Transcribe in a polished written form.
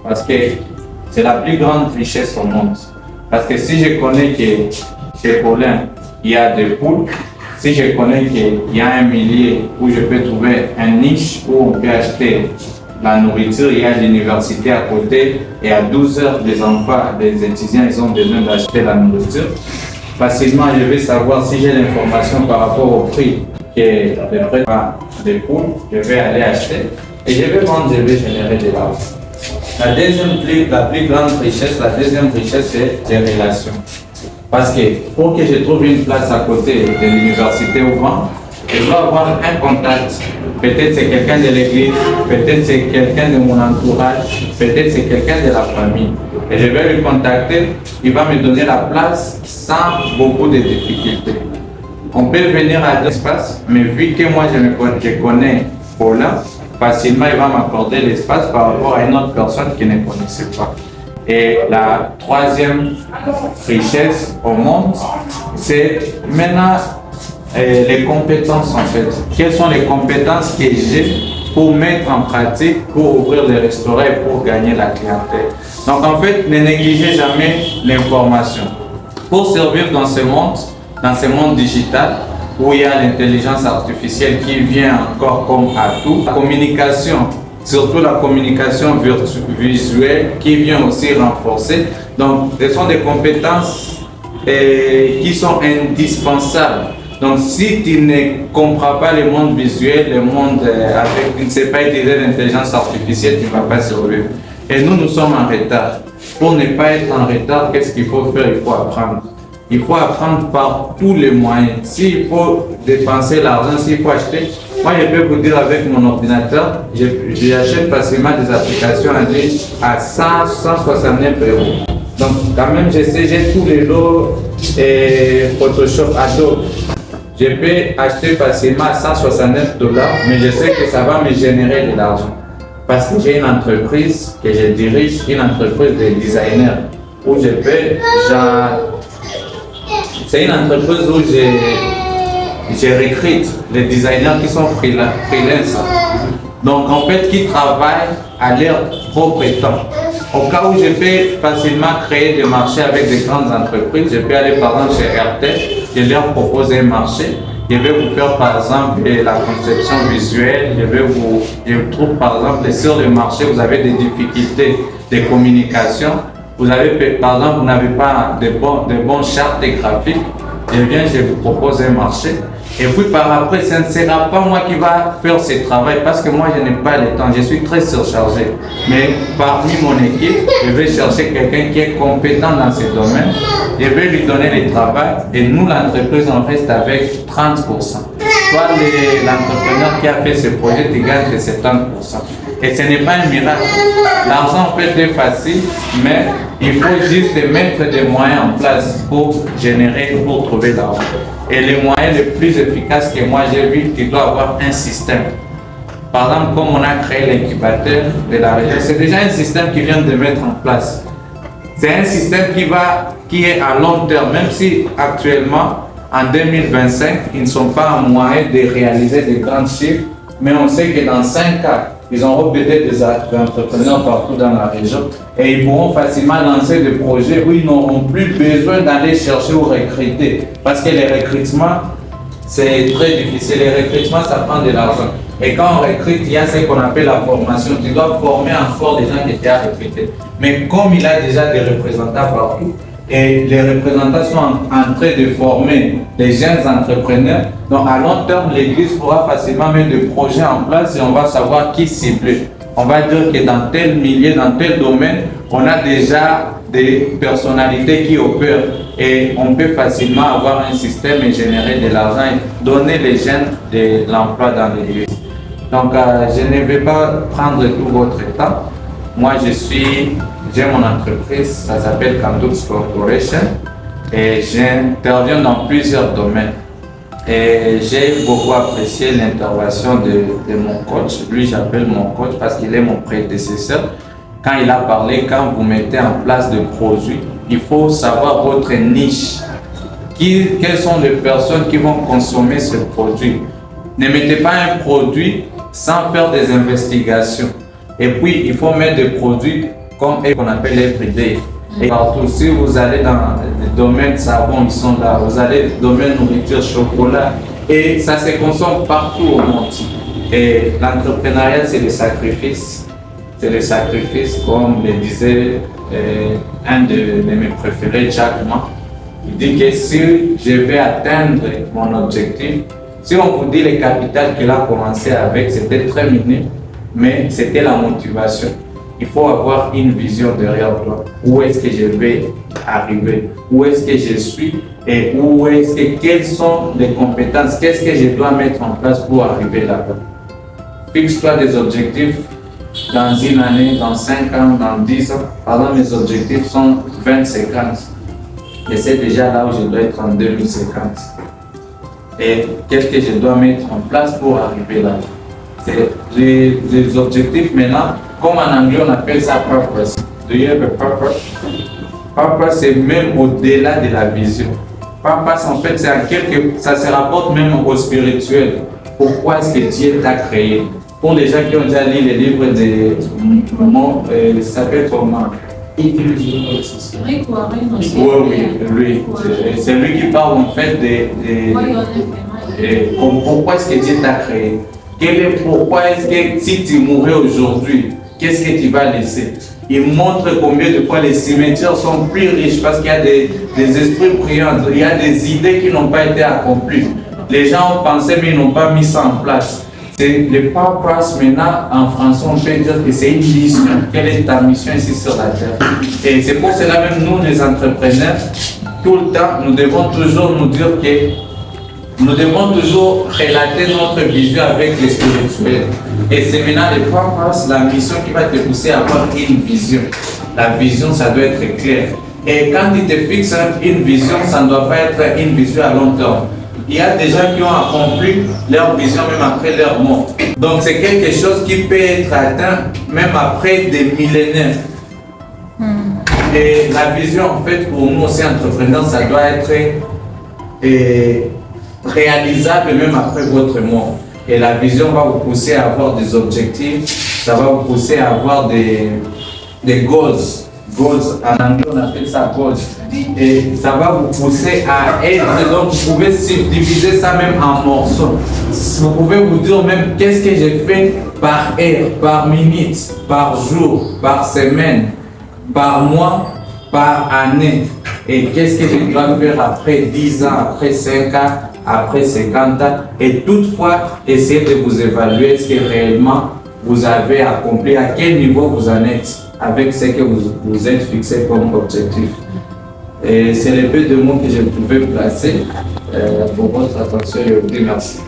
Parce que c'est la plus grande richesse au monde. Parce que si je connais que chez Paulin, il y a des poules, si je connais qu'il y a un milieu où je peux trouver un niche où on peut acheter la nourriture, il y a l'université à côté et à 12 heures, les enfants, les étudiants, ils ont besoin d'acheter la nourriture. Facilement, je vais savoir si j'ai l'information par rapport au prix qui est à peu près des poules, je vais aller acheter et je vais vendre, je vais générer de l'argent. La plus grande richesse, la deuxième richesse, c'est les relations. Parce que pour que je trouve une place à côté de l'université où vend, je dois avoir un contact. Peut-être c'est quelqu'un de l'église, peut-être c'est quelqu'un de mon entourage, peut-être c'est quelqu'un de la famille. Et je vais le contacter, il va me donner la place sans beaucoup de difficultés. On peut venir à l'espace, mais vu que moi je connais Paulin, facilement il va m'accorder l'espace par rapport à une autre personne qui ne connaissait pas. Et la troisième richesse au monde, c'est maintenant les compétences en fait. Quelles sont les compétences que j'ai pour mettre en pratique, pour ouvrir les restaurants et pour gagner la clientèle. Donc en fait, ne négligez jamais l'information. Pour survivre dans ce monde digital, où il y a l'intelligence artificielle qui vient encore comme atout, la communication, surtout la communication visuelle qui vient aussi renforcer. Donc, ce sont des compétences qui sont indispensables. Donc, si tu ne comprends pas le monde visuel, le monde avec, tu ne sais pas utiliser l'intelligence artificielle, tu ne vas pas survivre. Et nous sommes en retard. Pour ne pas être en retard, qu'est-ce qu'il faut faire? Il faut apprendre. Il faut apprendre par tous les moyens. S'il faut dépenser l'argent, s'il faut acheter, moi je peux vous dire avec mon ordinateur, j'achète facilement des applications en ligne à 169 €. Donc quand même j'ai tous les lots et Photoshop, Adobe. Je peux acheter facilement à 169 $, mais je sais que ça va me générer de l'argent. Parce que j'ai une entreprise que je dirige, une entreprise de designers, où je peux, c'est une entreprise où je recrute les designers qui sont freelance. Donc en fait, qui travaillent à leur propre temps. Au cas où je peux facilement créer des marchés avec des grandes entreprises, je peux aller par exemple chez RTL, je leur propose un marché. Je vais vous faire par exemple la conception visuelle, je trouve par exemple sur le marché, vous avez des difficultés de communication. Vous avez, par exemple, vous n'avez pas de bons chartes graphiques, eh bien, je vous propose un marché. Et puis par après, ce ne sera pas moi qui va faire ce travail parce que moi, je n'ai pas le temps, je suis très surchargé. Mais parmi mon équipe, je vais chercher quelqu'un qui est compétent dans ce domaine. Je vais lui donner le travail et nous, l'entreprise, on reste avec 30%. Toi, l'entrepreneur qui a fait ce projet, tu gagnes 70%. Et ce n'est pas un miracle. L'argent peut être facile, mais il faut juste mettre des moyens en place pour générer, pour trouver l'argent. Et les moyens les plus efficaces que moi j'ai vu, tu dois avoir un système. Par exemple, comme on a créé l'incubateur de la région, c'est déjà un système qui vient de mettre en place. C'est un système qui est à long terme, même si actuellement, en 2025, ils ne sont pas en moyen de réaliser des grands chiffres, mais on sait que dans 5 ans, ils auront peut-être des entrepreneurs partout dans la région et ils pourront facilement lancer des projets où ils n'auront plus besoin d'aller chercher ou recruter. Parce que les recrutements, c'est très difficile. Les recrutements, ça prend de l'argent. Et quand on recrute, il y a ce qu'on appelle la formation. Tu dois former encore des gens qui étaient à recruter. Mais comme il a déjà des représentants partout, et les représentants sont en train de former les jeunes entrepreneurs. Donc à long terme, l'Église pourra facilement mettre des projets en place et on va savoir qui cibler. On va dire que dans tel milieu, dans tel domaine, on a déjà des personnalités qui opèrent et on peut facilement avoir un système et générer de l'argent et donner les jeunes de l'emploi dans l'Église. Donc je ne vais pas prendre tout votre temps. Moi j'ai mon entreprise, ça s'appelle Candux Corporation et j'interviens dans plusieurs domaines. Et j'ai beaucoup apprécié l'intervention de mon coach. Lui, j'appelle mon coach parce qu'il est mon prédécesseur. Quand il a parlé, quand vous mettez en place des produits, il faut savoir votre niche. Quelles sont les personnes qui vont consommer ce produit? Ne mettez pas un produit sans faire des investigations. Et puis, il faut mettre des produits comme qu'on appelle everyday. Et partout, si vous allez dans le domaine savon, ils sont là. Vous allez dans le domaine nourriture, chocolat. Et ça se consomme partout au monde. Et l'entrepreneuriat, c'est le sacrifice. C'est le sacrifice, comme le disait un de mes préférés, Jack Ma. Il dit que si je vais atteindre mon objectif, si on vous dit le capital qu'il a commencé avec, c'était très minime, mais c'était la motivation. Il faut avoir une vision derrière toi. Où est-ce que je vais arriver? Où est-ce que je suis? Et quelles sont les compétences? Qu'est-ce que je dois mettre en place pour arriver là-bas? Fixe-toi des objectifs dans une année, dans 5 ans, dans 10 ans. Par exemple, mes objectifs sont 20-50. Et c'est déjà là où je dois être en 2050. Et qu'est-ce que je dois mettre en place pour arriver là? C'est les objectifs maintenant, comme en anglais on appelle ça purpose. Do you have a purpose? Purpose, c'est même au-delà de la vision. Purpose, en fait, ça se rapporte même au spirituel. Pourquoi est-ce que Dieu t'a créé? Pour les gens qui ont déjà lu les livres de ça s'appelle comment? Oui, lui. C'est lui qui parle en fait pourquoi est-ce que Dieu t'a créé? Pourquoi est-ce que si tu mourais aujourd'hui, qu'est-ce que tu vas laisser? Il montre combien de fois les cimetières sont plus riches parce qu'il y a des esprits brillants, il y a des idées qui n'ont pas été accomplies. Les gens ont pensé mais ils n'ont pas mis ça en place. C'est le purpose maintenant, en français on peut dire que c'est une mission. Quelle est ta mission ici sur la terre? Et c'est pour cela même nous les entrepreneurs, tout le temps, nous devons toujours nous dire que nous devons toujours relater notre vision avec les spirituels. Et c'est maintenant le purpose, la mission qui va te pousser à avoir une vision. La vision, ça doit être clair. Et quand tu te fixes une vision, ça ne doit pas être une vision à long terme. Il y a des gens qui ont accompli leur vision même après leur mort. Donc c'est quelque chose qui peut être atteint même après des millénaires. Et la vision, en fait, pour nous aussi entrepreneurs, ça doit être réalisable même après votre mort. Et la vision va vous pousser à avoir des objectifs, ça va vous pousser à avoir des goals. Goals, en anglais on appelle ça goals. Et ça va vous pousser à être, donc vous pouvez subdiviser ça même en morceaux. Vous pouvez vous dire même qu'est-ce que j'ai fait par heure, par minute, par jour, par semaine, par mois, par année. Et qu'est-ce que je dois faire après 10 ans, après 5 ans, après 50 ans. Et toutefois, essayez de vous évaluer ce que réellement vous avez accompli, à quel niveau vous en êtes avec ce que vous êtes fixé comme objectif. Et c'est les peu de mots que je pouvais placer pour votre attention et merci.